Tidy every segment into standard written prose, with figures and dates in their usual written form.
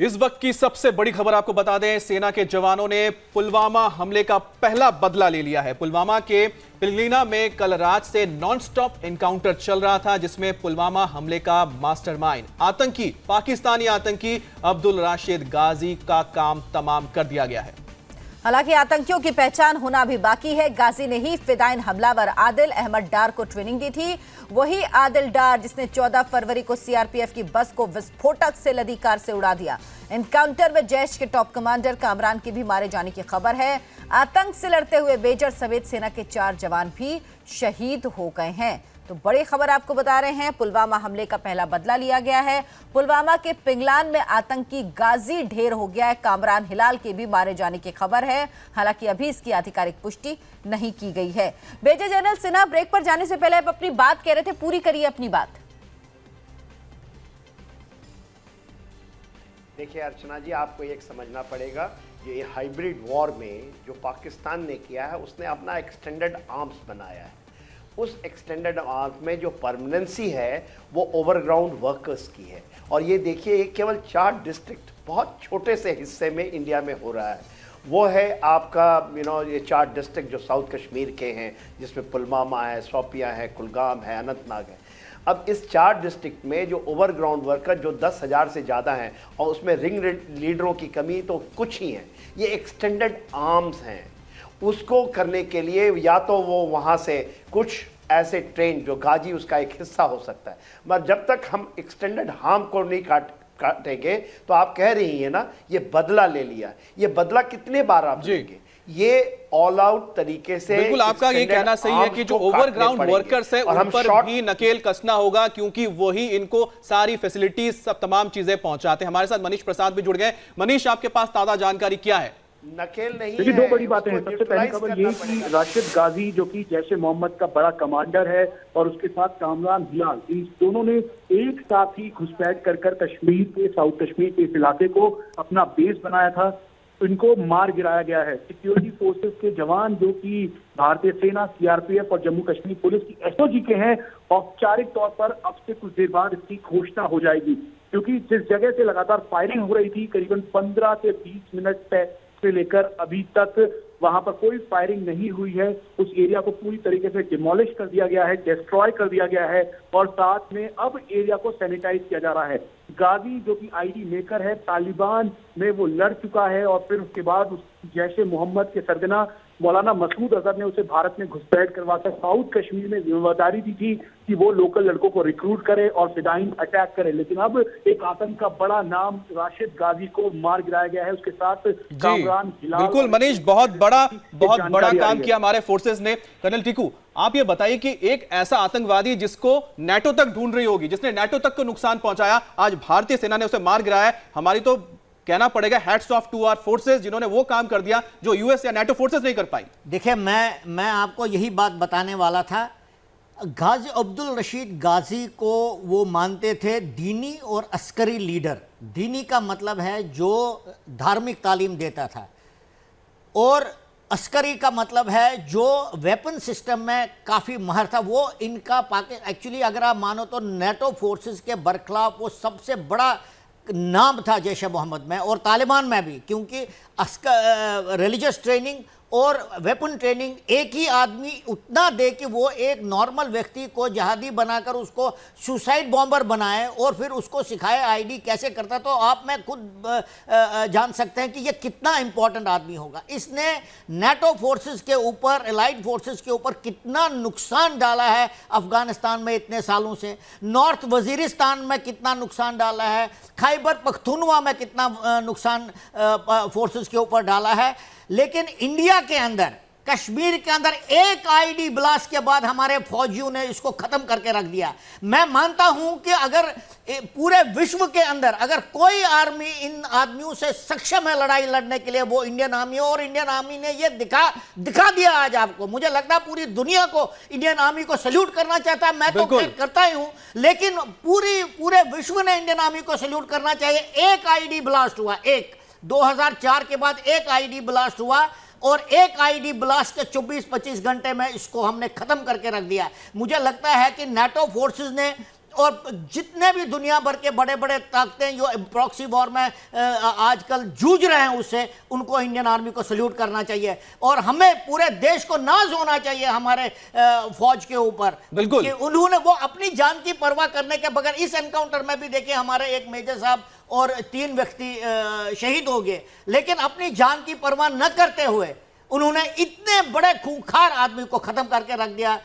इस वक्त की सबसे बड़ी खबर आपको बता दें, सेना के जवानों ने पुलवामा हमले का पहला बदला ले लिया है। पुलवामा के पिलगलीना में कल रात से नॉनस्टॉप एनकाउंटर चल रहा था, जिसमें पुलवामा हमले का मास्टरमाइंड आतंकी पाकिस्तानी आतंकी अब्दुल राशिद गाजी का काम तमाम कर दिया गया है। हालांकि आतंकियों की पहचान होना अभी बाकी है। गाजी ने ही फिदाइन हमलावर आदिल अहमद डार को ट्रेनिंग दी थी। वही आदिल डार जिसने 14 फरवरी को सीआरपीएफ की बस को विस्फोटक से लदी कार से उड़ा दिया। एनकाउंटर में जैश के टॉप कमांडर कामरान के भी मारे जाने की खबर है। आतंक से लड़ते हुए मेजर समेत सेना के 4 जवान भी शहीद हो गए हैं। तो बड़ी खबर आपको बता रहे हैं, पुलवामा हमले का पहला बदला लिया गया है। पुलवामा के पिंगलान में आतंकी गाजी ढेर हो गया है। कामरान हिलाल के भी मारे जाने की खबर है। हालांकि अभी इसकी आधिकारिक पुष्टि नहीं की गई है। मेजर जनरल सिन्हा, ब्रेक पर जाने से पहले आप अपनी बात कह रहे थे, पूरी करिए अपनी बात। देखिए अर्चना जी, आपको एक समझना पड़ेगा, ये हाइब्रिड वॉर में जो पाकिस्तान ने किया है, उसने अपना एक्सटेंडेड आर्म्स बनाया है। उस एक्सटेंडेड आर्म्स में जो परमानेंसी है वो ओवरग्राउंड वर्कर्स की है। और ये देखिए, ये केवल 4 डिस्ट्रिक्ट बहुत छोटे से हिस्से में इंडिया में हो रहा है। वो है आपका ये 4 डिस्ट्रिक्ट जो साउथ कश्मीर के हैं, जिसमें पुलवामा है, शोपियां है, कुलगाम है, अनंतनाग है। अब इस 4 डिस्ट्रिक्ट में जो ओवरग्राउंड वर्कर जो 10,000 से ज़्यादा हैं, और उसमें रिंग लीडरों की कमी तो कुछ ही है। ये एक्सटेंडेड आर्म्स हैं। उसको करने के लिए या तो वो वहाँ से कुछ ऐसे ट्रेन, जो गाजी उसका एक हिस्सा हो सकता है, मगर जब तक हम एक्सटेंडेड आर्म को नहीं काटेंगे, तो आप कह रही हैं ना, ये बदला ले लिया। ये बदला कितने बार आप लेंगे? ये ऑल आउट तरीके से। बिल्कुल, आपका ये कहना सही है कि जो ओवरग्राउंड वर्कर्स है उन पर भी नकेल कसना होगा, क्योंकि वही इनको सारी फैसिलिटीज, सब तमाम चीजें पहुंचाते हैं। हमारे साथ मनीष प्रसाद भी जुड़ गए। मनीष, आपके पास ताजा जानकारी क्या है? नकेल नहीं देखिए, 2 बड़ी बातें हैं। सबसे पहली खबर ये कि राशिद गाजी जो कि जैश मोहम्मद का बड़ा कमांडर है, और उसके साथ कामरान हिलाल, इन दोनों ने एक साथ ही घुसपैठ कर कश्मीर के, साउथ कश्मीर के इस इलाके को अपना बेस बनाया था। इनको मार गिराया गया है। सिक्योरिटी फोर्सेस के जवान जो कि भारतीय सेना, सीआरपीएफ और जम्मू कश्मीर पुलिस की एसओजी के हैं, औपचारिक तौर पर अब से कुछ देर बाद इसकी घोषणा हो जाएगी, क्योंकि जिस जगह से लगातार फायरिंग हो रही थी, करीबन 15 से 20 मिनट से लेकर अभी तक वहां पर कोई फायरिंग नहीं हुई है। उस एरिया को पूरी तरीके से डिमोलिश कर दिया गया है, डिस्ट्रॉय कर दिया गया है, और साथ में अब एरिया को सैनिटाइज किया जा रहा है। गाजी जो कि आईडी मेकर है, तालिबान में वो लड़ चुका है, और फिर उसके बाद जैश मोहम्मद के सरगना मौलाना मसूद अजहर ने उसे भारत में घुसपैठ करवाकर साउथ कश्मीर में जिम्मेदारी दी थी कि वो लोकल लड़कों को रिक्रूट करे और फिदाइन अटैक करे। लेकिन अब एक आतंक का बड़ा नाम राशिद गाजी को मार गिराया गया है, उसके साथ कामरान हिलाल। बिल्कुल मनीष, बहुत बड़ा काम किया हमारे फोर्सेस ने। कर्नल टीकू, आप ये बताइए कि एक ऐसा आतंकवादी जिसको नेटो तक ढूंढ रही होगी, जिसने नेटो तक को नुकसान पहुंचाया, आज भारतीय सेना ने उसे मार गिराया है। हमारी तो कहना पड़ेगा hats off to our forces, जिन्होंने वो काम कर दिया जो यूएस या नेटो फोर्सेस नहीं कर पाई। देखिए, मैं आपको यही बात बताने वाला था। गाजी अब्दुल रशीद गाजी को वो मानते थे दीनी और अस्करी लीडर। दीनी का मतलब है जो धार्मिक तालीम देता था, और अस्करी का मतलब है जो वेपन सिस्टम में काफ़ी माहिर था। वो इनका एक्चुअली अगर आप मानो तो नेटो फोर्सेस के बरखिलाफ वो सबसे बड़ा नाम था जैश मोहम्मद में और तालिबान में भी, क्योंकि रिलीजियस ट्रेनिंग और वेपन ट्रेनिंग एक ही आदमी उतना दे कि वो एक नॉर्मल व्यक्ति को जहादी बनाकर उसको सुसाइड बॉम्बर बनाए और फिर उसको सिखाए आईडी कैसे करता। तो आप में खुद जान सकते हैं कि ये कितना इंपॉर्टेंट आदमी होगा। इसने नेटो फोर्सेस के ऊपर, एलाइड फोर्सेस के ऊपर कितना नुकसान डाला है अफगानिस्तान में इतने सालों से, नॉर्थ वजीरिस्तान में कितना नुकसान डाला है, खैबर पख्तूनवा में कितना नुकसान फोर्सेस के ऊपर डाला है। लेकिन इंडिया के अंदर, कश्मीर के अंदर एक आईडी ब्लास्ट के बाद हमारे फौजियों ने इसको खत्म करके रख दिया। मैं मानता हूं कि अगर पूरे विश्व के अंदर अगर कोई आर्मी इन आदमियों से सक्षम है लड़ाई लड़ने के लिए, वो इंडियन आर्मी, और इंडियन आर्मी ने ये दिखा दिया आज आपको। मुझे लगता है पूरी दुनिया को इंडियन आर्मी को सल्यूट करना चाहता है। मैं तो करता ही हूं, लेकिन पूरे विश्व ने इंडियन आर्मी को सल्यूट करना चाहिए। एक आईडी ब्लास्ट हुआ, एक 2004 के बाद एक आईडी ब्लास्ट हुआ, और एक आईडी ब्लास्ट के 24-25 घंटे में इसको हमने खत्म करके रख दिया। मुझे लगता है कि नेटो फोर्सेस ने और जितने भी दुनिया भर के बड़े बड़े ताकतें जो प्रॉक्सी वॉर में आजकल जूझ रहे हैं उससे, उनको इंडियन आर्मी को सल्यूट करना चाहिए। और हमें पूरे देश को नाज होना चाहिए हमारे फौज के ऊपर, बिल्कुल, कि उन्होंने वो अपनी जान की परवाह करने के बगैर, इस एनकाउंटर में भी देखिए हमारे एक मेजर साहब और 3 व्यक्ति शहीद हो गए, लेकिन अपनी जान की परवाह न करते हुए उन्होंने इतने बड़े खूंखार आदमी को खत्म करके रख दिया।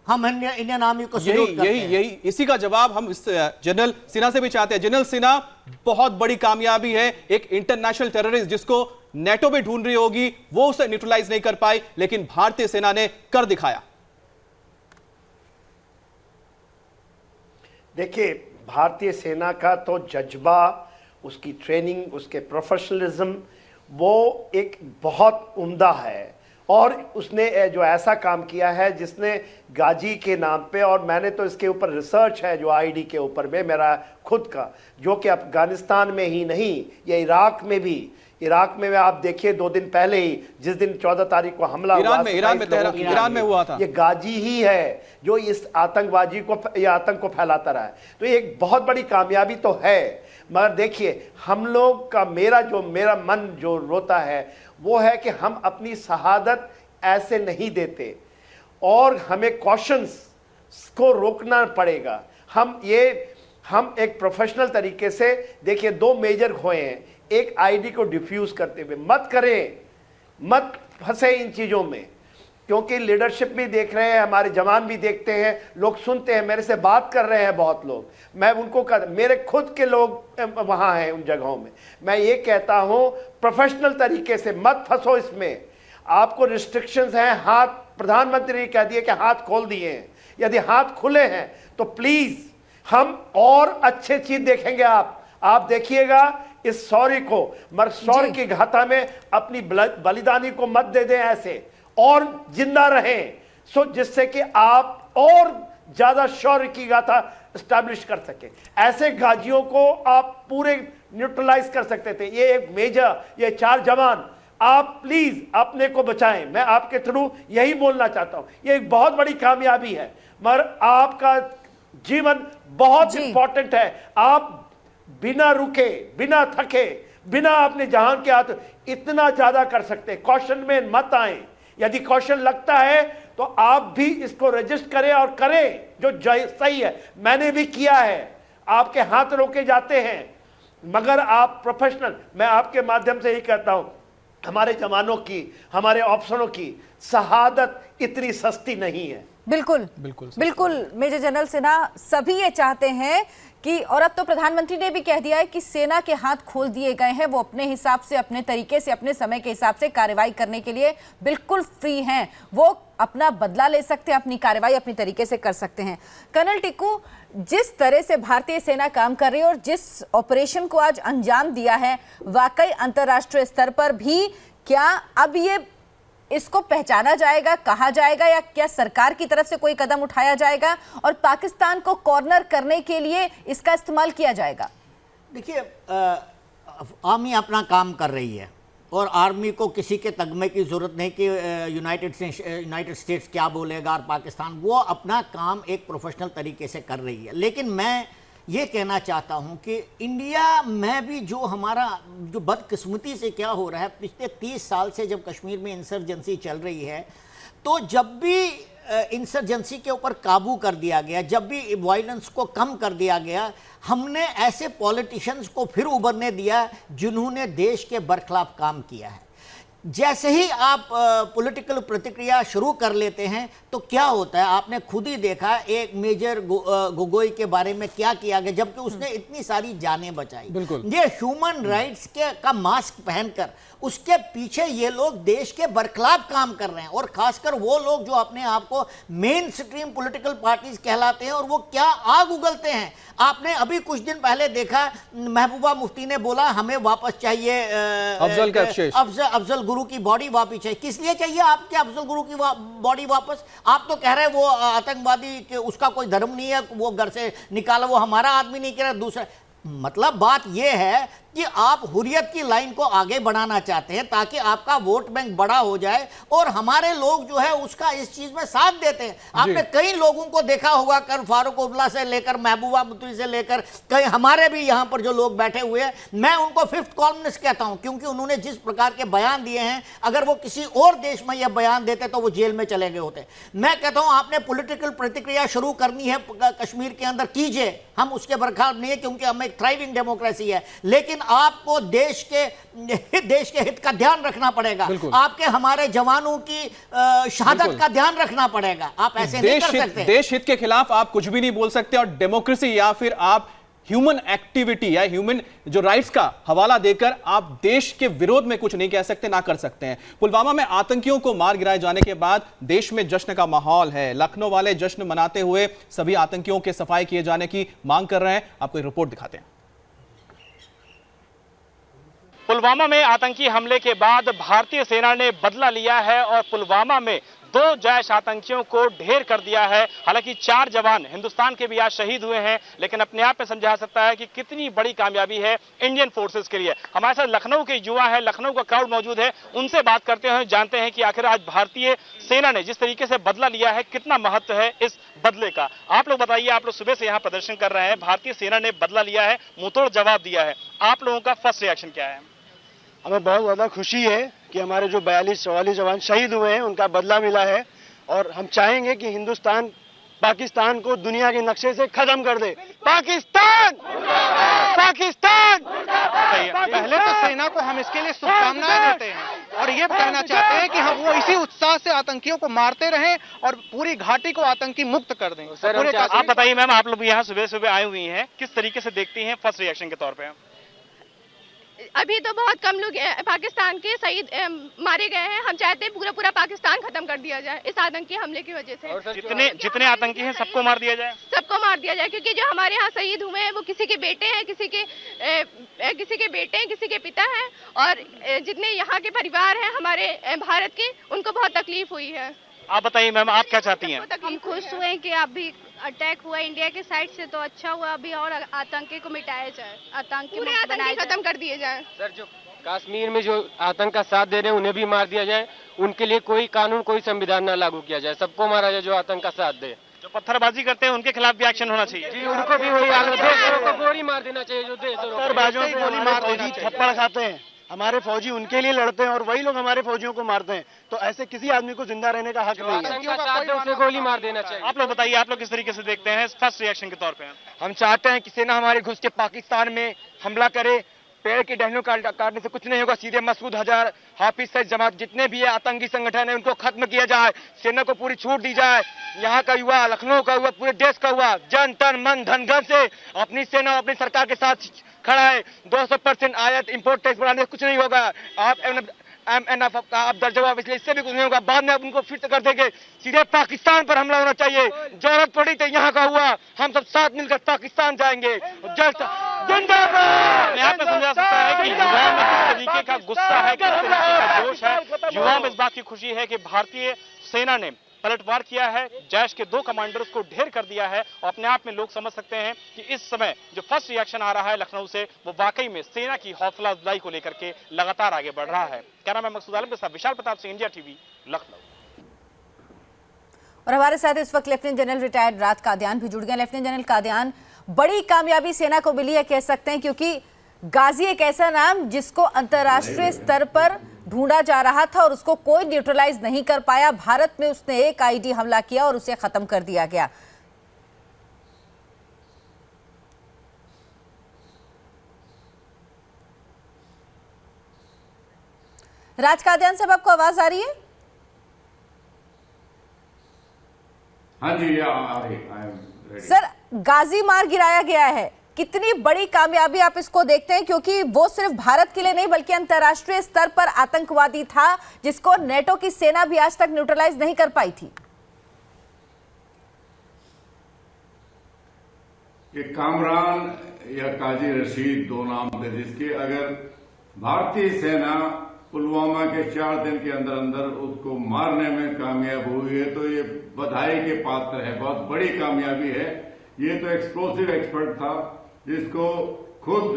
हम इंडियन आर्मी को सल्यूट करते हैं। यही इसी का जवाब हम इस जनरल सिन्हा से भी चाहते हैं। जनरल सिन्हा, बहुत बड़ी कामयाबी है, एक इंटरनेशनल टेररिस्ट जिसको नेटो भी ढूंढ रही होगी, वो उसे न्यूट्रलाइज नहीं कर पाई, लेकिन भारतीय सेना ने कर दिखाया। देखिए, भारतीय सेना का तो जज्बा, उसकी ट्रेनिंग, उसके प्रोफेशनलिज्म, वो एक बहुत उम्दा है। और उसने जो ऐसा काम किया है जिसने गाजी के नाम पे, और मैंने तो इसके ऊपर रिसर्च है जो आईडी के ऊपर में मेरा खुद का, जो कि अफगानिस्तान में ही नहीं, ये इराक में भी, इराक में आप देखिए 2 दिन पहले ही, जिस दिन 14 तारीख को हमला हुआ ईरान में हुआ था, ये गाजी ही है जो इस आतंकबाजी को, ये आतंक को फैलाता रहा है। तो ये एक बहुत बड़ी कामयाबी तो है, मगर देखिए हम लोग का, मेरा मन जो रोता है वो है कि हम अपनी शहादत ऐसे नहीं देते, और हमें कॉशंस को रोकना पड़ेगा। हम एक प्रोफेशनल तरीके से, देखिए 2 मेजर खोए हैं, एक आईडी को डिफ्यूज करते हुए। मत फंसे इन चीज़ों में, क्योंकि लीडरशिप भी देख रहे हैं, हमारे जवान भी देखते हैं, लोग सुनते हैं, मेरे से बात कर रहे हैं बहुत लोग, मैं उनको मेरे खुद के लोग वहाँ हैं उन जगहों में। मैं ये कहता हूँ प्रोफेशनल तरीके से मत फंसो इसमें। आपको रिस्ट्रिक्शंस हैं, हाथ, प्रधानमंत्री ने कह दिए कि हाथ खोल दिए हैं, यदि हाथ खुले हैं तो प्लीज़ हम और अच्छे चीज़ देखेंगे। आप देखिएगा इस शौर्य को, मगर शौर्य की गाथा में अपनी बलिदानी को मत दे दें ऐसे, और जिंदा रहें, जिससे कि आप और ज्यादा शौर्य की गाथा स्टैब्लिश कर सके। ऐसे गाजियों को आप पूरे न्यूट्रलाइज कर सकते थे। ये एक मेजर, ये 4 जवान, आप प्लीज अपने को बचाएं। मैं आपके थ्रू यही बोलना चाहता हूं, ये एक बहुत बड़ी कामयाबी है, मगर आपका जीवन बहुत इंपॉर्टेंट है। आप बिना रुके, बिना थके, बिना अपने जहान के हाथ इतना ज्यादा कर सकते। कॉशन में मत आए, यदि कॉशन लगता है तो आप भी इसको रजिस्ट करें और करें जो सही है। मैंने भी किया है, आपके हाथ रोके जाते हैं, मगर आप प्रोफेशनल, मैं आपके माध्यम से ही कहता हूं, हमारे जवानों की, हमारे ऑफिसरों की शहादत इतनी सस्ती नहीं है। बिल्कुल मेजर जनरल सिन्हा, सभी ये चाहते हैं कि, और अब तो प्रधानमंत्री ने भी कह दिया है कि सेना के हाथ खोल दिए गए हैं, वो अपने हिसाब से, अपने तरीके से, अपने समय के हिसाब से कार्रवाई करने के लिए बिल्कुल फ्री हैं। वो अपना बदला ले सकते हैं, अपनी कार्रवाई अपनी तरीके से कर सकते हैं। कर्नल टिक्कू, जिस तरह से भारतीय सेना काम कर रही है और जिस ऑपरेशन को आज अंजाम दिया है, वाकई अंतर्राष्ट्रीय स्तर पर भी क्या अब ये इसको पहचाना जाएगा, कहा जाएगा, या क्या सरकार की तरफ से कोई कदम उठाया जाएगा और पाकिस्तान को कॉर्नर करने के लिए इसका इस्तेमाल किया जाएगा? देखिए, आर्मी अपना काम कर रही है और आर्मी को किसी के तगमे की ज़रूरत नहीं कि यूनाइटेड स्टेट्स क्या बोलेगा और पाकिस्तान, वो अपना काम एक प्रोफेशनल तरीके से कर रही है। लेकिन मैं ये कहना चाहता हूँ कि इंडिया में भी जो हमारा जो बदकिस्मती से क्या हो रहा है, पिछले 30 साल से जब कश्मीर में इंसर्जेंसी चल रही है, तो जब भी इंसर्जेंसी के ऊपर काबू कर दिया गया, जब भी वायलेंस को कम कर दिया गया, हमने ऐसे पॉलिटिशियंस को फिर उभरने दिया जिन्होंने देश के बरखिलाफ काम किया है। जैसे ही आप पॉलिटिकल प्रतिक्रिया शुरू कर लेते हैं तो क्या होता है, आपने खुद ही देखा एक मेजर गोगोई के बारे में क्या किया गया, जबकि उसने इतनी सारी जानें बचाई। ये ह्यूमन राइट्स का मास्क पहनकर उसके पीछे ये लोग देश के बरखिलाफ काम कर रहे हैं, और खासकर वो लोग जो अपने आप को मेन स्ट्रीम पॉलिटिकल पार्टीज कहलाते हैं, और वो क्या आग उगलते हैं। आपने अभी कुछ दिन पहले देखा, महबूबा मुफ्ती ने बोला हमें वापस चाहिए अफजल गुरु की बॉडी वापस चाहिए। किस लिए चाहिए आपके अफजल गुरु की बॉडी वापस? आप तो कह रहे हैं वो आतंकवादी के, उसका कोई धर्म नहीं है, वो घर से निकाला, वो हमारा आदमी नहीं कह रहा, दूसरा। मतलब बात यह है कि आप हुर्रियत की लाइन को आगे बढ़ाना चाहते हैं ताकि आपका वोट बैंक बड़ा हो जाए, और हमारे लोग जो है उसका इस चीज में साथ देते हैं। आपने कई लोगों को देखा होगा, कर फारूक अब्दुल्ला से लेकर महबूबा मुफ्ती से लेकर कई हमारे भी यहां पर जो लोग बैठे हुए हैं, मैं उनको फिफ्थ कॉलमनिस्ट कहता हूं, क्योंकि उन्होंने जिस प्रकार के बयान दिए हैं, अगर वो किसी और देश में यह बयान देते तो वो जेल में चले गए होते। मैं कहता हूं आपने पॉलिटिकल प्रतिक्रिया शुरू करनी है कश्मीर के अंदर, कीजिए, हम उसके बरखलाफ नहीं है, क्योंकि हम एक थ्राइविंग डेमोक्रेसी है, लेकिन आपको देश के हित का ध्यान रखना पड़ेगा, आपके हमारे जवानों की शहादत का ध्यान रखना पड़ेगा। आप ऐसे नहीं कर सकते। देश हित के खिलाफ आप कुछ भी नहीं बोल सकते, और डेमोक्रेसी या फिर आप ह्यूमन एक्टिविटी या ह्यूमन जो राइट्स का हवाला देकर आप देश के विरोध में कुछ नहीं कह सकते, ना कर सकते हैं। पुलवामा में आतंकियों को मार गिराए जाने के बाद देश में जश्न का माहौल है। लखनऊ वाले जश्न मनाते हुए सभी आतंकियों के सफाई किए जाने की मांग कर रहे हैं। आपको रिपोर्ट दिखाते हैं। पुलवामा में आतंकी हमले के बाद भारतीय सेना ने बदला लिया है और पुलवामा में 2 जैश आतंकियों को ढेर कर दिया है। हालांकि 4 जवान हिंदुस्तान के भी आज शहीद हुए हैं, लेकिन अपने आप में समझा सकता है कि कितनी बड़ी कामयाबी है इंडियन फोर्सेस के लिए। हमारे साथ लखनऊ के युवा है, लखनऊ का क्राउड मौजूद है, उनसे बात करते हैं, जानते हैं कि आखिर आज भारतीय सेना ने जिस तरीके से बदला लिया है, कितना महत्व है इस बदले का। आप लोग बताइए, आप लोग सुबह से यहाँ प्रदर्शन कर रहे हैं, भारतीय सेना ने बदला लिया है, मुंहतोड़ जवाब दिया है, आप लोगों का फर्स्ट रिएक्शन क्या है? हमें बहुत ज़्यादा खुशी है कि हमारे जो 42-44 जवान शहीद हुए हैं उनका बदला मिला है, और हम चाहेंगे कि हिंदुस्तान पाकिस्तान को दुनिया के नक्शे से खत्म कर दे। पाकिस्तान पाकिस्तान पहले तो सेना को हम इसके लिए शुभकामनाएं देते हैं और ये कहना चाहते हैं कि हम वो इसी उत्साह से आतंकियों को मारते रहें और पूरी घाटी को आतंकी मुक्त कर दें। आप बताइए मैम, आप लोग यहाँ सुबह सुबह आए हुई हैं, किस तरीके से देखती हैं फर्स्ट रिएक्शन के तौर पे? अभी तो बहुत कम लोग पाकिस्तान के शहीद मारे गए हैं। हम चाहते हैं पूरा पाकिस्तान खत्म कर दिया जाए इस आतंकी हमले की वजह से। जितने आतंकी हैं सबको मार दिया जाए, सबको मार दिया जाए, क्योंकि जो हमारे यहाँ शहीद हुए हैं वो किसी के बेटे हैं, किसी के पिता हैं, और जितने यहाँ के परिवार हैं हमारे भारत के, उनको बहुत तकलीफ हुई है। आप बताइए मैम, आप क्या चाहती हैं? हम खुश हुए कि अभी अटैक हुआ इंडिया के साइड से, तो अच्छा हुआ, अभी और आतंकी को मिटाया जाए, आतंकी खत्म कर दिए जाए। सर, जो कश्मीर में जो आतंक का साथ दे रहे हैं उन्हें भी मार दिया जाए, उनके लिए कोई कानून कोई संविधान ना लागू किया जाए, सबको मारा जाए जो आतंक का साथ दे। जो पत्थरबाजी करते हैं उनके खिलाफ भी एक्शन होना चाहिए। जी, उनको भी वही गोली मार देना चाहिए जो पत्थरबाजों को गोली मार देना चाहिए। थप्पड़ खाते हैं हमारे फौजी, उनके लिए लड़ते हैं और वही लोग हमारे फौजियों को मारते हैं, तो ऐसे किसी आदमी को जिंदा रहने का हक नहीं है। गोली मार देना चाहिए। आप लोग बताइए, आप लोग किस तरीके से देखते हैं फर्स्ट रिएक्शन के तौर पे? हम चाहते हैं कि सेना हमारे घुस के पाकिस्तान में हमला करे। पेड़ की टहनियों काटने से कुछ नहीं होगा। सीधे मसूद अजहर, हाफिज सईद, जमात, जितने भी आतंकी संगठन है उनको खत्म किया जाए, सेना को पूरी छूट दी जाए। यहाँ का युवा, लखनऊ का हुआ, पूरे देश का हुआ, जन तन मन धन धन से अपनी सेना अपनी सरकार के साथ खड़ा है। 200% आयात इंपोर्ट टैक्स बढ़ाने से कुछ नहीं होगा। आप MNF का आप दर्जवाब, इसलिए इससे भी कुछ नहीं होगा। बाद में आप उनको फिर से कर देंगे। सीधे पाकिस्तान पर हमला होना चाहिए। जरूरत पड़ी तो यहाँ का हुआ, हम सब साथ मिलकर पाकिस्तान जाएंगे। यहाँ पे समझा सकता है कि युवाओं में किस तरीके का गुस्सा है, किस तरीके का जोश है। युवाओं में इस बात की खुशी है कि भारतीय सेना ने पलटवार किया है, जैश के 2 कमांडर्स को ढेर कर दिया है, और अपने आप में लोग समझ सकते हैं कि इस समय जो फर्स्ट रिएक्शन आ रहा है लखनऊ से, वो वाकई में सेना की हौसला अफजाई को लेकर के लगातार आगे बढ़ रहा है। क्या नाम है? मकसूद आलम के साथ विशाल प्रताप सिंह, इंडिया टीवी, लखनऊ। और हमारे साथ इस वक्त लेफ्टिनेंट जनरल रिटायर्ड राज कादियान भी जुड़ गए। लेफ्टिनेंट जनरल कादियान, बड़ी कामयाबी सेना को मिली है कह सकते हैं, क्योंकि गाजी एक ऐसा नाम जिसको अंतर्राष्ट्रीय स्तर पर ढूंढा जा रहा था और उसको कोई न्यूट्रलाइज नहीं कर पाया। भारत में उसने एक आईडी हमला किया और उसे खत्म कर दिया गया। राज कादियान साहब, आपको आवाज आ रही है? हाँ जी, आ रही। सर, गाजी मार गिराया गया है, कितनी बड़ी कामयाबी आप इसको देखते हैं? क्योंकि वो सिर्फ भारत के लिए नहीं बल्कि अंतर्राष्ट्रीय स्तर पर आतंकवादी था जिसको नेटो की सेना भी आज तक न्यूट्रलाइज नहीं कर पाई थी। ये कामरान या काजी रशीद 2 नाम थे, जिसके अगर भारतीय सेना पुलवामा के 4 दिन के अंदर अंदर उसको मारने में कामयाब हुई है तो ये बधाई के पात्र है, बहुत बड़ी कामयाबी है। ये तो एक्सप्लोसिव एक्सपर्ट था जिसको खुद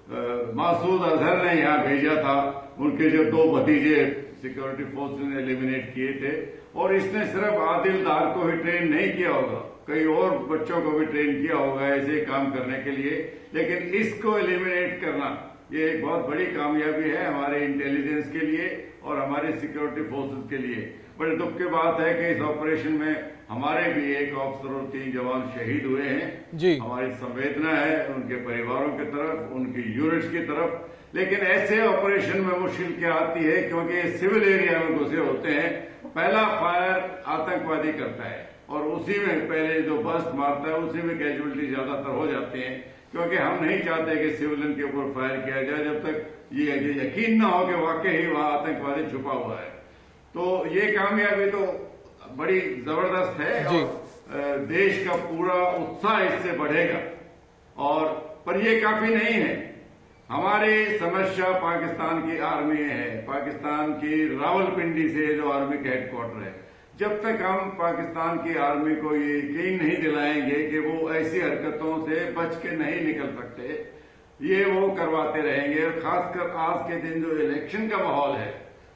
मसूद अजहर ने यहाँ भेजा था, उनके जो 2 भतीजे सिक्योरिटी फोर्स ने एलिमिनेट किए थे, और इसने सिर्फ आदिल डार को ही ट्रेन नहीं किया होगा, कई और बच्चों को भी ट्रेन किया होगा ऐसे काम करने के लिए, लेकिन इसको एलिमिनेट करना ये एक बहुत बड़ी कामयाबी है हमारे इंटेलिजेंस के लिए और हमारे सिक्योरिटी फोर्सेस के लिए। बड़े दुख की बात है कि इस ऑपरेशन में हमारे भी एक ऑफिसर और 3 जवान शहीद हुए हैं जी। हमारी संवेदना है उनके परिवारों की तरफ, उनकी यूनिट्स की तरफ, लेकिन ऐसे ऑपरेशन में मुश्किल क्या आती है क्योंकि ये सिविल एरिया में घुसे होते हैं। पहला फायर आतंकवादी करता है और उसी में पहले जो बस्ट मारता है उसी में कैजुअलिटी ज्यादातर हो जाते हैं, क्योंकि हम नहीं चाहते कि सिविलियन के ऊपर फायर किया जाए जब तक ये यकीन न हो कि वाकई ही वहां आतंकवादी छुपा हुआ है। तो ये कामयाबी तो बड़ी जबरदस्त है और देश का पूरा उत्साह इससे बढ़ेगा। और पर ये काफी नहीं है, हमारी समस्या पाकिस्तान की आर्मी है, पाकिस्तान की रावलपिंडी से जो आर्मी का हेडक्वार्टर है। जब तक हम पाकिस्तान की आर्मी को ये यकीन नहीं दिलाएंगे कि वो ऐसी हरकतों से बच के नहीं निकल सकते, ये वो करवाते रहेंगे। और खासकर आज के दिन जो इलेक्शन का माहौल है,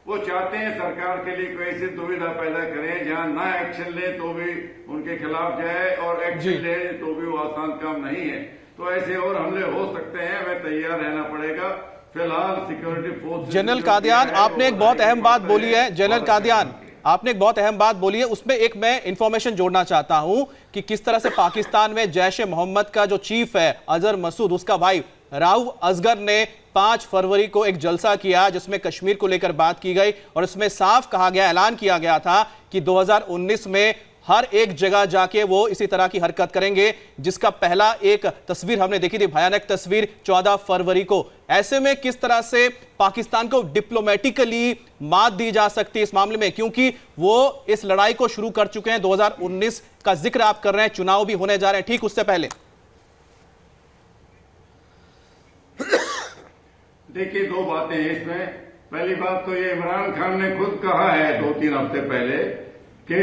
वो चाहते हैं सरकार के लिए कोई ऐसी दुविधा पैदा करें जहां ना एक्शन ले तो भी उनके खिलाफ जाए और एक्शन ले तो भी वो आसान काम नहीं है। तो ऐसे और हमले हो सकते हैं, हमें तैयार रहना पड़ेगा। फिलहाल सिक्योरिटी फोर्स। जनरल कादियान, आपने एक बहुत अहम बात बोली है, जनरल कादियान आपने एक बहुत अहम बात बोली है, उसमें एक मैं इंफॉर्मेशन जोड़ना चाहता हूं कि किस तरह से पाकिस्तान में जैश ए मोहम्मद का जो चीफ है अजहर मसूद, उसका भाई राउफ असगर ने 5 फरवरी को एक जलसा किया जिसमें कश्मीर को लेकर बात की गई और इसमें साफ कहा गया, ऐलान किया गया था कि 2019 में हर एक जगह जाके वो इसी तरह की हरकत करेंगे, जिसका पहला एक तस्वीर हमने देखी थी, भयानक तस्वीर 14 फरवरी को। ऐसे में किस तरह से पाकिस्तान को डिप्लोमेटिकली मात दी जा सकती है इस मामले में, क्योंकि वो इस लड़ाई को शुरू कर चुके हैं। 2019 का जिक्र आप कर रहे हैं, चुनाव भी होने जा रहे हैं ठीक उससे पहले। देखिए 2 बातें हैं इसमें। पहली बात तो ये इमरान खान ने खुद कहा है 2-3 हफ्ते पहले कि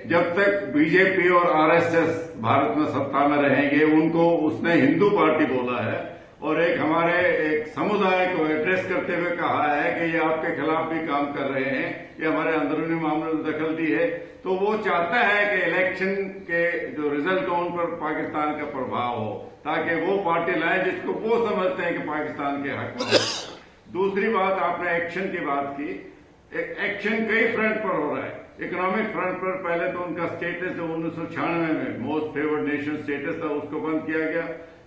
जब तक बीजेपी और आरएसएस भारत में सत्ता में रहेंगे, उनको उसने हिंदू पार्टी बोला है और एक हमारे एक समुदाय को एड्रेस करते हुए कहा है कि ये आपके खिलाफ भी काम कर रहे हैं, ये हमारे अंदरूनी मामलों में दखल दी है। तो वो चाहता है कि इलेक्शन के जो रिजल्ट हो उन पर पाकिस्तान का प्रभाव हो, ताकि वो पार्टी लाए जिसको वो समझते हैं कि पाकिस्तान के हक में हो। दूसरी बात, आपने एक्शन की बात की, एक्शन कई फ्रंट पर हो रहा है। इकोनॉमिक फ्रंट पर पहले तो उनका स्टेटस जो 1996 में मोस्ट फेवर्ड नेशन स्टेटस था उसको बंद किया गया।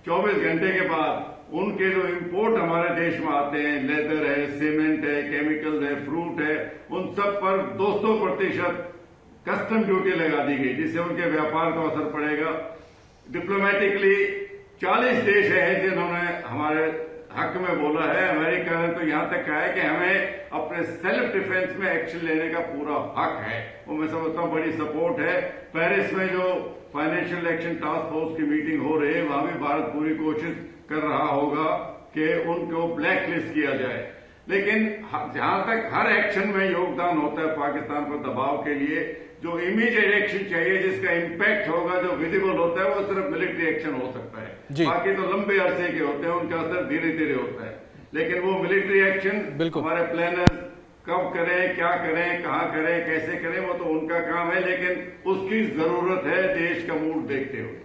24 घंटे के बाद उनके जो इंपोर्ट हमारे देश में आते हैं, लेदर है, सीमेंट है, केमिकल्स है, फ्रूट है, उन सब पर 200% कस्टम ड्यूटी लगा दी गई, जिससे उनके व्यापार को असर पड़ेगा। डिप्लोमेटिकली 40 देश हैं जिन्होंने हमारे हक में बोला है। अमेरिका ने तो यहां तक कहा है कि हमें अपने सेल्फ डिफेंस में एक्शन लेने का पूरा हक है। वो मैं समझता हूं बड़ी सपोर्ट है। पेरिस में जो फाइनेंशियल एक्शन टास्क फोर्स की मीटिंग हो रही है, वहां भी भारत पूरी कोशिश कर रहा होगा कि उनको ब्लैक लिस्ट किया जाए। लेकिन जहां तक हर एक्शन में योगदान होता है पाकिस्तान पर दबाव के लिए, जो इमीडिएट एक्शन चाहिए जिसका इम्पैक्ट होगा, जो विजिबल होता है, वो सिर्फ मिलिट्री एक्शन हो सकता है। बाकी तो लंबे अरसे के होते हैं, उनका असर धीरे धीरे होता है। लेकिन वो मिलिट्री एक्शन हमारे प्लानर्स कब करें, क्या करें, कहां करें, कैसे करें, वो तो उनका काम है, लेकिन उसकी जरूरत है देश का मूड देखते हुए।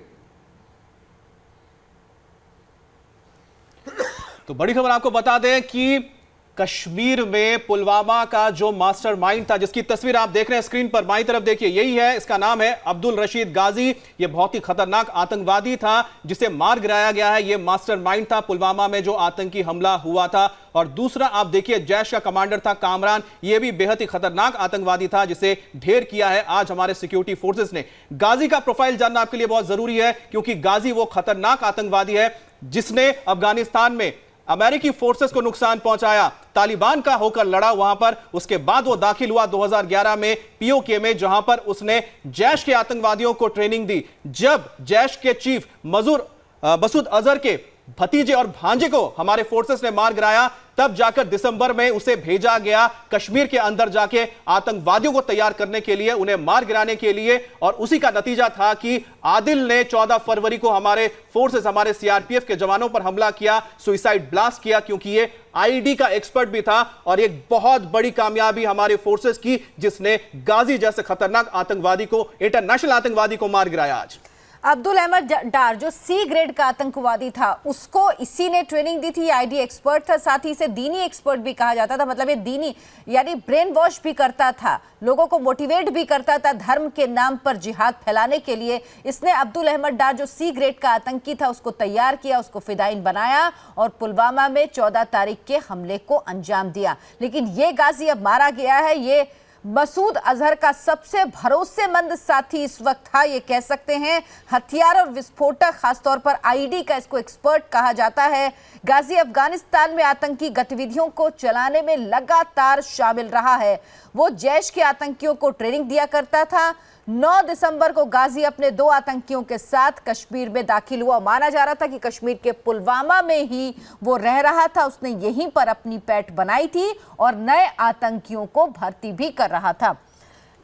तो बड़ी खबर आपको बता दें कि कश्मीर में पुलवामा का जो मास्टरमाइंड था, जिसकी तस्वीर आप देख रहे हैं स्क्रीन पर बाईं तरफ, देखिए यही है, इसका नाम है अब्दुल रशीद गाजी। ये बहुत ही खतरनाक आतंकवादी था जिसे मार गिराया गया है। ये मास्टरमाइंड था पुलवामा में जो आतंकी हमला हुआ था। और दूसरा आप देखिए जैश का कमांडर था कामरान, ये भी बेहद ही खतरनाक आतंकवादी था जिसे ढेर किया है आज हमारे सिक्योरिटी फोर्सेस ने। गाजी का प्रोफाइल जानना आपके लिए बहुत जरूरी है, क्योंकि गाजी वो खतरनाक आतंकवादी है जिसने अफगानिस्तान में अमेरिकी फोर्सेस को नुकसान पहुंचाया, तालिबान का होकर लड़ा वहां पर। उसके बाद वो दाखिल हुआ 2011 में पीओके में, जहां पर उसने जैश के आतंकवादियों को ट्रेनिंग दी। जब जैश के चीफ मसूद अजहर के भतीजे और भांजे को हमारे फोर्सेस ने मार गिराया, तब जाकर दिसंबर में उसे भेजा गया कश्मीर के अंदर जाके आतंकवादियों को तैयार करने के लिए, उन्हें मार गिराने के लिए। और उसी का नतीजा था कि आदिल ने 14 फरवरी को हमारे फोर्सेस, हमारे सीआरपीएफ के जवानों पर हमला किया, सुसाइड ब्लास्ट किया, क्योंकि ये आईडी का एक्सपर्ट भी था। और एक बहुत बड़ी कामयाबी हमारे फोर्सेस की, जिसने गाजी जैसे खतरनाक आतंकवादी को, इंटरनेशनल आतंकवादी को मार गिराया। आज अब्दुल अहमद डार जो सी ग्रेड का आतंकवादी था, उसको इसी ने ट्रेनिंग दी थी, आईडी एक्सपर्ट था, साथ ही इसे दीनी एक्सपर्ट भी कहा जाता था। मतलब ये दीनी यानी ब्रेन वॉश भी करता था, लोगों को मोटिवेट भी करता था धर्म के नाम पर जिहाद फैलाने के लिए। इसने अब्दुल अहमद डार जो सी ग्रेड का आतंकी था, उसको तैयार किया, उसको फिदाइन बनाया और पुलवामा में 14 तारीख के हमले को अंजाम दिया। लेकिन ये गाजी अब मारा गया है। ये मसूद अजहर का सबसे भरोसेमंद साथी इस वक्त था, ये कह सकते हैं। हथियार और विस्फोटक, खासतौर पर आईडी का इसको एक्सपर्ट कहा जाता है। गाजी अफगानिस्तान में आतंकी गतिविधियों को चलाने में लगातार शामिल रहा है। वो जैश के आतंकियों को ट्रेनिंग दिया करता था। 9 दिसंबर को गाजी अपने 2 आतंकियों के साथ कश्मीर में दाखिल हुआ। माना जा रहा था कि कश्मीर के पुलवामा में ही वो रह रहा था, उसने यहीं पर अपनी पैठ बनाई थी और नए आतंकियों को भर्ती भी कर रहा था।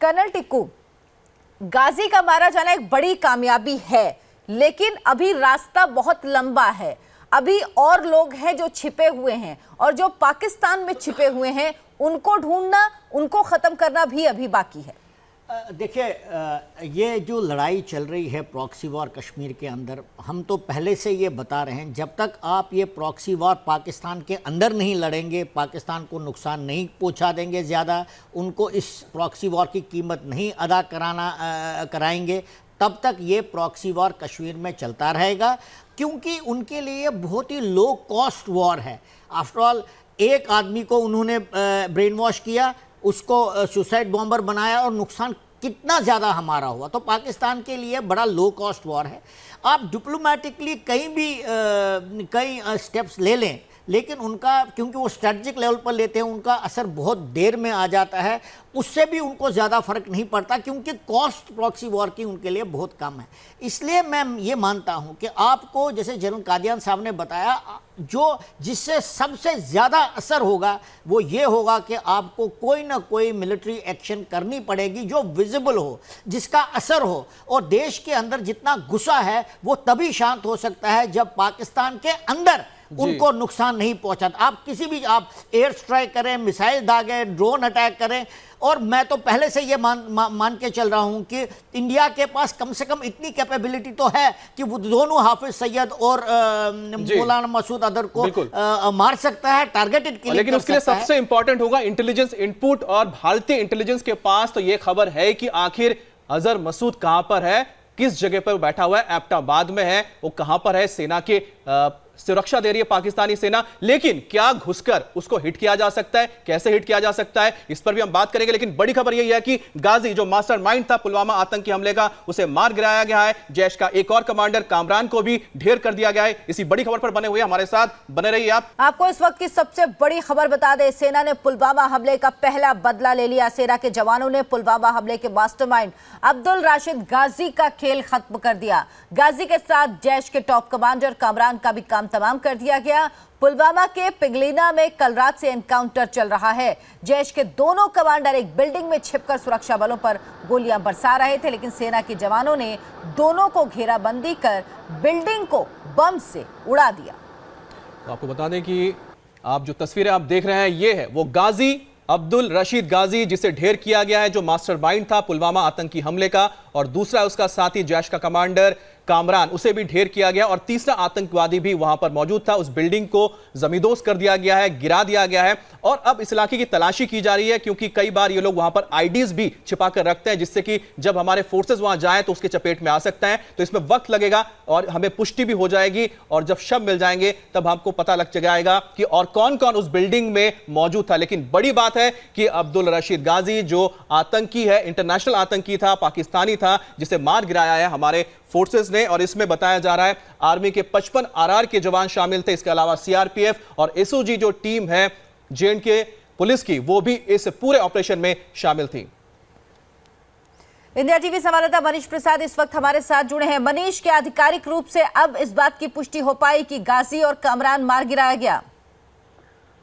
कर्नल टिक्कू, गाजी का मारा जाना एक बड़ी कामयाबी है, लेकिन अभी रास्ता बहुत लंबा है। अभी और लोग हैं जो छिपे हुए हैं, और जो पाकिस्तान में छिपे हुए हैं उनको ढूंढना, उनको खत्म करना भी अभी बाकी है। देखिए, ये जो लड़ाई चल रही है प्रॉक्सी वॉर कश्मीर के अंदर, हम तो पहले से ये बता रहे हैं, जब तक आप ये प्रॉक्सी वॉर पाकिस्तान के अंदर नहीं लड़ेंगे, पाकिस्तान को नुकसान नहीं पहुंचा देंगे ज़्यादा, उनको इस प्रॉक्सी वॉर की कीमत नहीं अदा कराएंगे, तब तक ये प्रॉक्सी वॉर कश्मीर में चलता रहेगा। क्योंकि उनके लिए बहुत ही लो कॉस्ट वॉर है। आफ्टर ऑल, एक आदमी को उन्होंने ब्रेन वॉश किया, उसको सुसाइड बॉम्बर बनाया और नुकसान कितना ज़्यादा हमारा हुआ। तो पाकिस्तान के लिए बड़ा लो कॉस्ट वॉर है। आप डिप्लोमेटिकली कहीं भी कई स्टेप्स ले लें, लेकिन उनका, क्योंकि वो स्ट्रेटजिक लेवल पर लेते हैं, उनका असर बहुत देर में आ जाता है। उससे भी उनको ज़्यादा फर्क नहीं पड़ता, क्योंकि कॉस्ट प्रॉक्सी वॉर की उनके लिए बहुत कम है। इसलिए मैं ये मानता हूँ कि आपको, जैसे जनरल कादियान साहब ने बताया, जो जिससे सबसे ज़्यादा असर होगा वो ये होगा कि आपको कोई ना कोई मिलिट्री एक्शन करनी पड़ेगी जो विजिबल हो, जिसका असर हो। और देश के अंदर जितना गुस्सा है वो तभी शांत हो सकता है जब पाकिस्तान के अंदर उनको नुकसान नहीं पहुंचाता। आप किसी भी, आप एयर स्ट्राइक करें, मिसाइल दागें, ड्रोन अटैक करें। और मैं तो पहले से ये मान के चल रहा हूं कि इंडिया के पास कम से कम इतनी कैपेबिलिटी तो है कि वो दोनों हाफिज सैयद और मौलाना मसूद अजहर को मार सकता है, टारगेटेड किलिंग। लेकिन उसके लिए सबसे इंपॉर्टेंट होगा इंटेलिजेंस इनपुट, और भारतीय इंटेलिजेंस के पास तो ये खबर है कि आखिर अजहर मसूद कहां पर है, किस जगह पर बैठा हुआ है। एबटाबाद में है, वो कहां पर है, सेना के सुरक्षा दे रही है पाकिस्तानी सेना। लेकिन क्या घुसकर उसको हिट किया जा सकता है, कैसे हिट किया जा सकता है, इस पर भी हम बात करेंगे। लेकिन बड़ी खबर यह है कि गाजी, जो मास्टरमाइंड था पुलवामा आतंकी हमले का, उसे मार गिराया गया है। जैश का एक और कमांडर कामरान को भी ढेर कर दिया गया है। इसी बड़ी खबर पर बने हुए हमारे साथ बने रहिए आप। आपको इस वक्त की सबसे बड़ी खबर बता दें, सेना ने पुलवामा हमले का पहला बदला ले लिया। सेना के जवानों ने पुलवामा हमले के मास्टरमाइंड अब्दुल राशिद गाजी का खेल खत्म कर दिया। गाजी के साथ जैश के टॉप कमांडर कामरान का भी काम तमाम कर दिया गया। पुलवामा के पिंगलीना में कल रात से एनकाउंटर चल रहा है। जैश के दोनों कमांडर एक बिल्डिंग में छिपकर सुरक्षा बलों पर गोलियां बरसा रहे थे, लेकिन सेना के जवानों ने दोनों को घेराबंदी कर बिल्डिंग को बम से उड़ा दिया। तो आपको बता दें कि आप जो तस्वीरें आप देख रहे हैं, ये है वो गाजी अब्दुल रशीद गाजी, जिसे ढेर किया गया है, जो मास्टरमाइंड था पुलवामा आतंकी हमले का। और दूसरा उसका साथी जैश का कमांडर कामरान, उसे भी ढेर किया गया। और तीसरा आतंकवादी भी वहां पर मौजूद था। उस बिल्डिंग को जमींदोज कर दिया गया है, गिरा दिया गया है। और अब इस इलाके की तलाशी की जा रही है, क्योंकि कई बार ये लोग वहां पर आईडीज भी छिपा कर रखते हैं, जिससे कि जब हमारे फोर्सेस वहां जाएं तो उसके चपेट में आ सकते हैं। तो इसमें वक्त लगेगा और हमें पुष्टि भी हो जाएगी, और जब शव मिल जाएंगे तब हमको पता लग जाएगा कि और कौन कौन उस बिल्डिंग में मौजूद था। लेकिन बड़ी बात है कि अब्दुल रशीद गाजी, जो आतंकी है, इंटरनेशनल आतंकी था, पाकिस्तानी था, जिसे मार गिराया है हमारे फोर्सेस ने। और इसमें बताया जा रहा है आर्मी के 55 आरआर के जवान शामिल थे। इसके अलावा सीआरपीएफ और एसओजी जो टीम है जेएंडके पुलिस की, वो भी इस पूरे ऑपरेशन में शामिल थी। इंडिया टीवी संवाददाता मनीष प्रसाद इस वक्त हमारे साथ जुड़े हैं। मनीष, क्या आधिकारिक रूप से अब इस बात की पुष्टि हो पाई कि गाजी और कामरान मार गिराया गया?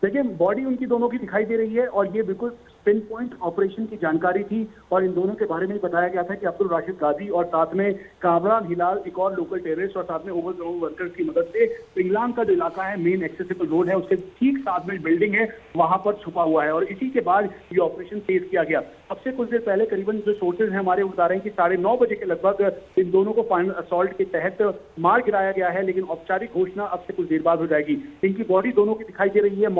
देखिए, बॉडी उनकी दोनों की दिखाई दे रही है और ये बिल्कुल पिन पॉइंट ऑपरेशन की जानकारी थी और इन दोनों के बारे में बताया गया था कि अब्दुल राशिद गाजी और साथ में कामरान हिलाल, एक और लोकल टेररिस्ट और साथ में ओवरग्राउंड वर्कर्स की मदद से पिंगलान का जो इलाका है, मेन एक्सेसिबल रोड है, उसके ठीक साथ में बिल्डिंग है, वहां पर छुपा हुआ है और इसी के बाद ये ऑपरेशन तेज किया गया। अब से कुछ देर पहले करीबन जो सोर्सेज हैं हमारे बता रहे हैं कि 9:30 बजे के लगभग इन दोनों को फाइनल असॉल्ट के तहत मार गिराया गया है, लेकिन औपचारिक घोषणा अब से कुछ देर बाद हो जाएगी। इनकी बॉडी दोनों की दिखाई दे रही है,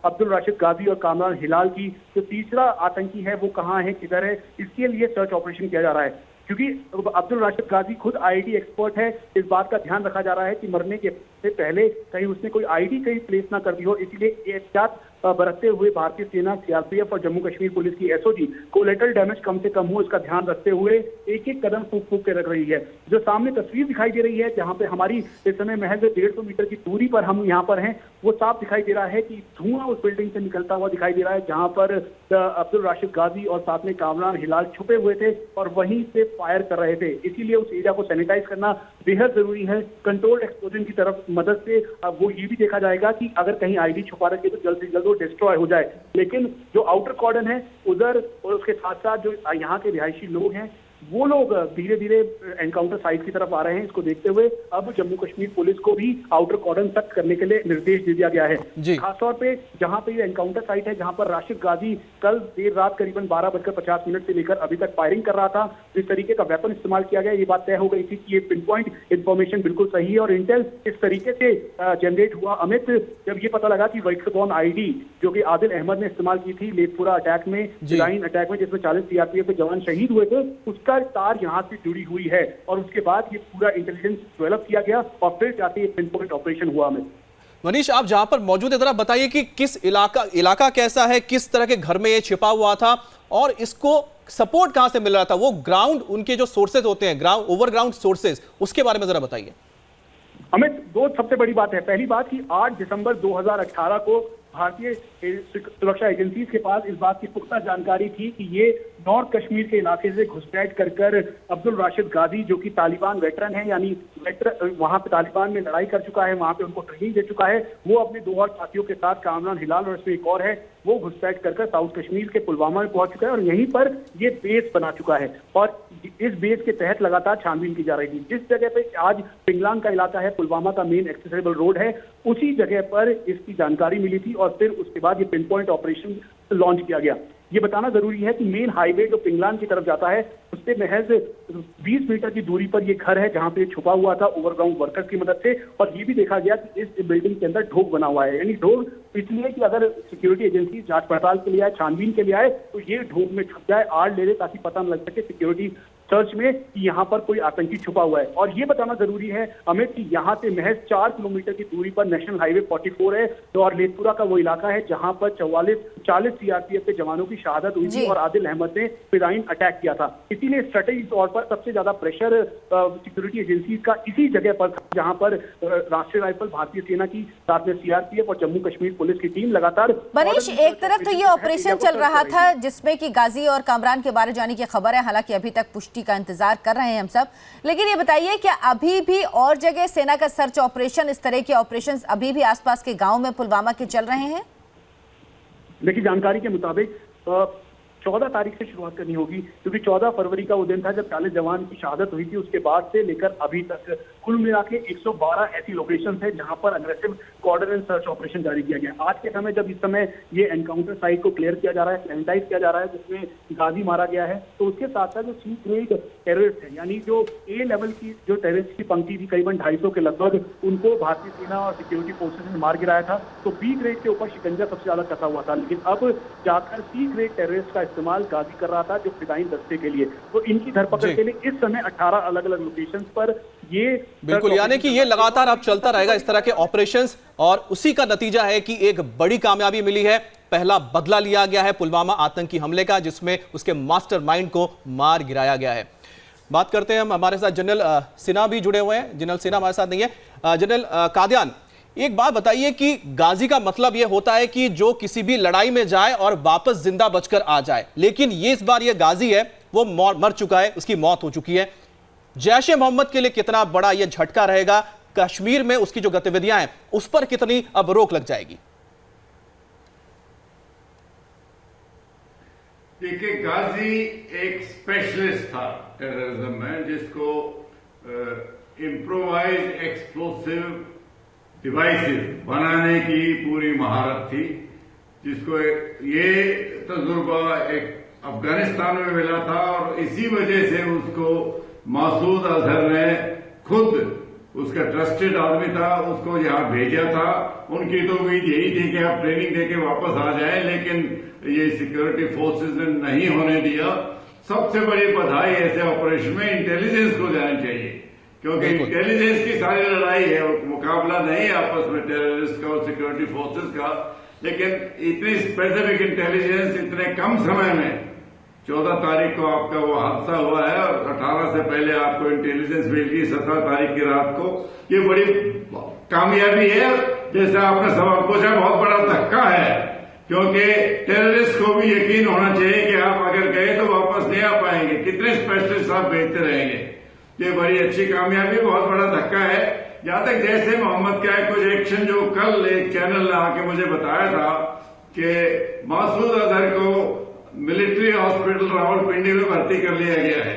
अब्दुल राशिद गाजी और कामरान हिलाल की। जो तीसरा आतंकी है वो कहाँ है, किधर है, इसके लिए सर्च ऑपरेशन किया जा रहा है। क्योंकि अब्दुल राशिद गाजी खुद आईडी एक्सपर्ट है, इस बात का ध्यान रखा जा रहा है कि मरने के से पहले कहीं उसने कोई आईडी कहीं प्लेस ना कर दी हो, इसीलिए एहतियात बरतते हुए भारतीय सेना, सीआरपीएफ और जम्मू कश्मीर पुलिस की एसओजी कोलेटरल डैमेज कम से कम हो, इसका ध्यान रखते हुए एक एक कदम फूक फूक के रख रही है। जो सामने तस्वीर दिखाई दे रही है, जहां पे हमारी इस समय महज 150 मीटर की दूरी पर हम यहाँ पर हैं, वो साफ दिखाई दे रहा है कि धुआं उस बिल्डिंग से निकलता हुआ दिखाई दे रहा है, जहां पर अब्दुल राशिद गाजी और साथ में कामरान हिलाल छुपे हुए थे और वहीं से फायर कर रहे थे। इसीलिए उस एरिया को सैनिटाइज करना बेहद जरूरी है। कंट्रोल्ड एक्सप्लोजन की तरफ मदद से वो ये भी देखा जाएगा कि अगर कहीं आईडी छुपा रखे तो जल्द से जल्द वो डिस्ट्रॉय हो जाए। लेकिन जो आउटर कॉर्डन है उधर और उसके साथ साथ जो यहाँ के रिहायशी लोग हैं वो लोग धीरे धीरे एनकाउंटर साइट की तरफ आ रहे हैं। इसको देखते हुए अब जम्मू कश्मीर पुलिस को भी आउटर कॉर्डन सख्त करने के लिए निर्देश दे दिया गया है। खासतौर पे जहां पे ये एनकाउंटर साइट है, जहां पर राशिद गाजी कल देर रात करीबन 12:50 से लेकर अभी तक फायरिंग कर रहा था, जिस तरीके का वेपन इस्तेमाल किया गया, ये बात तय हो गई थी कि ये पिन पॉइंट इन्फॉर्मेशन बिल्कुल सही है और इंटेल इस तरीके से जनरेट हुआ। अमित, जब ये पता लगा कि वैक्सबॉर्न आईडी जो कि आदिल अहमद ने इस्तेमाल की थी लेथपुरा अटैक में, लाइन अटैक में, जिसमें 40 सीआरपीएफ के जवान शहीद हुए थे, उसका तार यहां से जुड़ी हुई है और उसके बाद ये पूरा इंटेलिजेंस डेवलप किया गया और फिर जाके ये पिन पॉइंट ऑपरेशन हुआ। में मनीष, आप जहां पर मौजूद है, जरा बताइए कि किस इलाका कैसा है, किस तरह के घर में ये छिपा हुआ था और इसको सपोर्ट कहां से मिल रहा था? वो ग्राउंड, उनके जो सोर्सेज होते हैं, ओवरग्राउंड सोर्सेज, उसके बारे में जरा बताइए। अमित, दो सबसे बड़ी बात है। पहली बात कि 8 दिसंबर 2018 को भारतीय सुरक्षा एजेंसी के पास इस बात की पुख्ता जानकारी थी कि ये नॉर्थ कश्मीर के इलाके से घुसपैठ कर अब्दुल राशिद गाजी, जो कि तालिबान वेटरन है, यानी वहां पे तालिबान में लड़ाई कर चुका है, वहां पे उनको ट्रेनिंग दे चुका है, वो अपने 2 और साथियों के साथ, कामरान हिलाल और इसमें एक और है, वो घुसपैठ कर साउथ कश्मीर के पुलवामा में पहुंच चुका है और यहीं पर ये बेस बना चुका है और इस बेस के तहत लगातार छानबीन की जा रही थी। जिस जगह पे आज पिंगलान का इलाका है, पुलवामा का मेन एक्सेसिबल रोड है, उसी जगह पर इसकी जानकारी मिली थी और फिर उसके बाद ये पिन पॉइंट ऑपरेशन लॉन्च किया गया। ये बताना जरूरी है कि मेन हाईवे जो पिंगलान की तरफ जाता है उससे महज 20 मीटर की दूरी पर ये घर है जहां पे छुपा हुआ था ओवरग्राउंड वर्कर्स की मदद से। और ये भी देखा गया कि इस बिल्डिंग के अंदर ढोक बना हुआ है, यानी ढोक इसलिए कि अगर सिक्योरिटी एजेंसी जांच पड़ताल के लिए आए, छानबीन के लिए आए, तो ये ढोक में छुप जाए, आड़ ले ले, ताकि पता न लग सके सिक्योरिटी सर्च में कि यहाँ पर कोई आतंकी छुपा हुआ है। और ये बताना जरूरी है अमित कि यहाँ से महज 4 किलोमीटर की दूरी पर नेशनल हाईवे 44 है और लेथपुरा का वो इलाका है जहाँ पर 40 सीआरपीएफ के जवानों की शहादत हुई थी और आदिल अहमद ने फिदाइन अटैक किया था। इसीलिए स्ट्रेटेजिक तौर पर सबसे ज्यादा प्रेशर सिक्योरिटी एजेंसी का इसी जगह पर था जहाँ पर राष्ट्रीय राइफल, भारतीय सेना की साथ में सीआरपीएफ और जम्मू कश्मीर पुलिस की टीम लगातार। मनीष, एक तरफ तो ये ऑपरेशन चल रहा था जिसमें कि गाजी और कामरान के बारे जाने की खबर है, हालांकि अभी तक पुष्टि का इंतजार कर रहे हैं हम सब, लेकिन ये बताइए क्या अभी भी और जगह सेना का सर्च ऑपरेशन, इस तरह के ऑपरेशन अभी भी आसपास के गांव में पुलवामा के चल रहे हैं? देखिए, जानकारी के मुताबिक 14 तारीख से शुरुआत करनी होगी, क्योंकि 14 फरवरी का वो दिन था जब 40 जवान की शहादत हुई थी। उसके बाद से लेकर अभी तक कुल मिला के 112 ऐसी लोकेशन है जहां पर aggressive cordon and search operation जारी किया गया। आज के समय जब इस समय ये एनकाउंटर साइट को क्लियर किया जा रहा है, सैनिटाइज किया जा रहा है, जिसमें गाजी मारा गया है, तो उसके साथ साथ जो सी ग्रेड टेररिस्ट है, यानी जो ए लेवल की जो टेररिस्ट की पंक्ति थी करीबन 250 के लगभग, उनको भारतीय सेना और सिक्योरिटी फोर्सेज ने मार गिराया था। तो बी ग्रेड के ऊपर शिकंजा सबसे ज्यादा कसा हुआ था, लेकिन अब जाकर सी ग्रेड टेररिस्ट का इस्तेमाल गाजी कर रहा था जो फिदाइन दस्ते के लिए। तो इनकी धरपकड़ के लिए इस समय 18 अलग अलग लोकेशंस पर ये बिल्कुल, यानी कि ये लगातार अब चलता रहेगा इस तरह के ऑपरेशंस और उसी का नतीजा है कि एक बड़ी कामयाबी मिली है। पहला बदला लिया गया है पुलवामा आतंकी हमले का, जिसमें उसके मास्टरमाइंड को मार गिराया गया है। बात करते हैं हम, हमारे साथ जनरल सिन्हा भी जुड़े हुए हैं। जनरल सिन्हा हमारे साथ नहीं है। जनरल कादियान, एक बात बताइए कि गाजी का मतलब यह होता है कि जो किसी भी लड़ाई में जाए और वापस जिंदा बचकर आ जाए, लेकिन ये इस बार ये गाजी है वो मर चुका है, उसकी मौत हो चुकी है। जैश ए मोहम्मद के लिए कितना बड़ा यह झटका रहेगा, कश्मीर में उसकी जो गतिविधियां हैं उस पर कितनी अब रोक लग जाएगी? देखिए, गाजी एक स्पेशलिस्ट था टेररिज्म में, जिसको इम्प्रोवाइज एक्सप्लोसिव डिवाइसेस बनाने की पूरी महारत थी, जिसको ये तजुर्बा एक अफगानिस्तान में मिला था और इसी वजह से उसको मसूद अजहर ने खुद, उसका ट्रस्टेड आदमी था, उसको यहां भेजा था। उनकी तो उम्मीद यही थी कि आप ट्रेनिंग देके वापस आ जाएं, लेकिन ये सिक्योरिटी फोर्सेस ने नहीं होने दिया। सबसे बड़ी बधाई ऐसे ऑपरेशन में इंटेलिजेंस को जानी चाहिए, क्योंकि इंटेलिजेंस की सारी लड़ाई है, मुकाबला नहीं आपस में टेररिस्ट का और सिक्योरिटी फोर्सेस का। लेकिन इतनी स्पेसिफिक इंटेलिजेंस इतने कम समय में, 14 तारीख को आपका वो हादसा हुआ है और 18 से पहले आपको इंटेलिजेंस मिल गई 17 तारीख की रात को, ये बड़ी कामयाबी है। जैसे आपने सवाल पूछा, बहुत बड़ा धक्का है, क्योंकि टेररिस्ट को भी यकीन होना चाहिए कि आप अगर गए तो वापस नहीं आ पाएंगे, कितने स्पेशलिस्ट आप भेजते रहेंगे। ये बड़ी अच्छी कामयाबी, बहुत बड़ा धक्का है। जहां तक जैसे मोहम्मद का है कुछ एक्शन, जो कल एक चैनल ने आके मुझे बताया था कि मसूद अजहर को मिलिट्री हॉस्पिटल रावलपिंडी में भर्ती कर लिया गया है।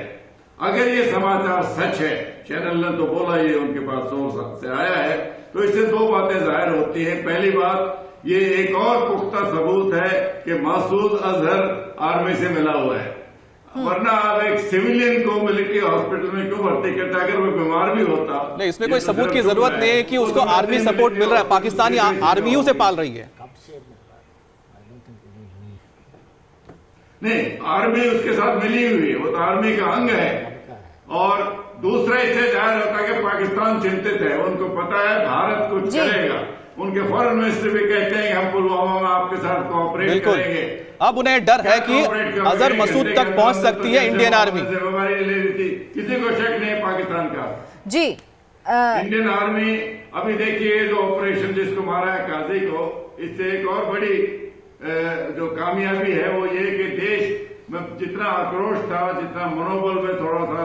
अगर ये समाचार सच है, चैनल ने तो बोला, ये उनके पास सोर्स से आया है, तो इससे दो बातें जाहिर होती हैं। पहली बात, ये एक और पुख्ता सबूत है कि मसूद अजहर आर्मी से मिला हुआ है, वरना आप एक सिविलियन को मिलिट्री हॉस्पिटल में क्यों भर्ती करता? अगर वो बीमार भी होता, नहीं, इसमें कोई सबूत की जरूरत नहीं है कि उसको आर्मी सपोर्ट मिल रहा है, पाकिस्तानी आर्मियों से पाल रही है। नहीं, आर्मी उसके साथ मिली हुई है, वो तो आर्मी का अंग है। और दूसरा, इससे जाहिर होता है कि पाकिस्तान चिंतित है, उनको पता है भारत कुछ करेगा। उनके फॉरेन मिनिस्टर भी कहते हैं कि हम पुलवामा में आपके साथ कोऑपरेट करेंगे। अब उन्हें डर है कि अजहर मसूद तक पहुंच सकती है इंडियन आर्मी। जिम्मेदारी ले रही थी, किसी को शक नहीं है पाकिस्तान का। जी इंडियन आर्मी, अभी देखिए जो ऑपरेशन जिसको मारा है काजी को, इससे एक और बड़ी जो कामयाबी है वो ये कि देश में जितना आक्रोश था, जितना मनोबल में थोड़ा सा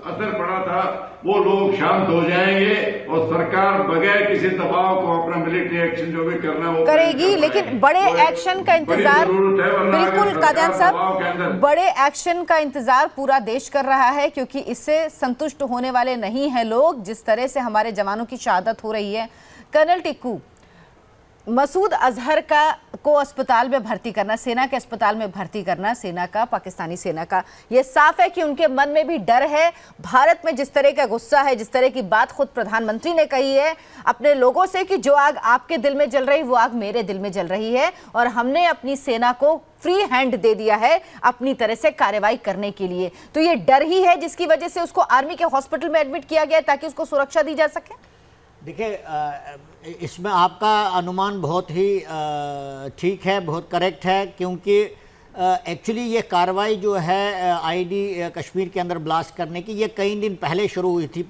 असर पड़ा था, वो लोग शांत हो जाएंगे और सरकार बगैर किसी दबाव को अपना मिलिट्री एक्शन जो भी करना वो करेगी। लेकिन बड़े एक्शन का इंतजार, बिल्कुल कादियान साहब, बड़े एक्शन का इंतजार पूरा देश कर रहा है, क्योंकि इससे संतुष्ट होने वाले नहीं हैं लोग, जिस तरह से हमारे जवानों की शहादत हो रही है। कर्नल टिक्कू, मसूद अजहर को अस्पताल में भर्ती करना, सेना के अस्पताल में भर्ती करना, सेना का, पाकिस्तानी सेना का, यह साफ है कि उनके मन में भी डर है। भारत में जिस तरह का गुस्सा है, जिस तरह की बात खुद प्रधानमंत्री ने कही है अपने लोगों से कि जो आग आपके दिल में जल रही वो आग मेरे दिल में जल रही है, और हमने अपनी सेना को फ्री हैंड दे दिया है अपनी तरह से कार्रवाई करने के लिए। तो ये डर ही है जिसकी वजह से उसको आर्मी के हॉस्पिटल में एडमिट किया गया ताकि उसको सुरक्षा दी जा सके। देखिए, इसमें आपका अनुमान बहुत ही ठीक है, बहुत करेक्ट है, क्योंकि एक्चुअली ये कार्रवाई जो है आईडी कश्मीर के अंदर ब्लास्ट करने की, ये कई दिन पहले शुरू हुई थी।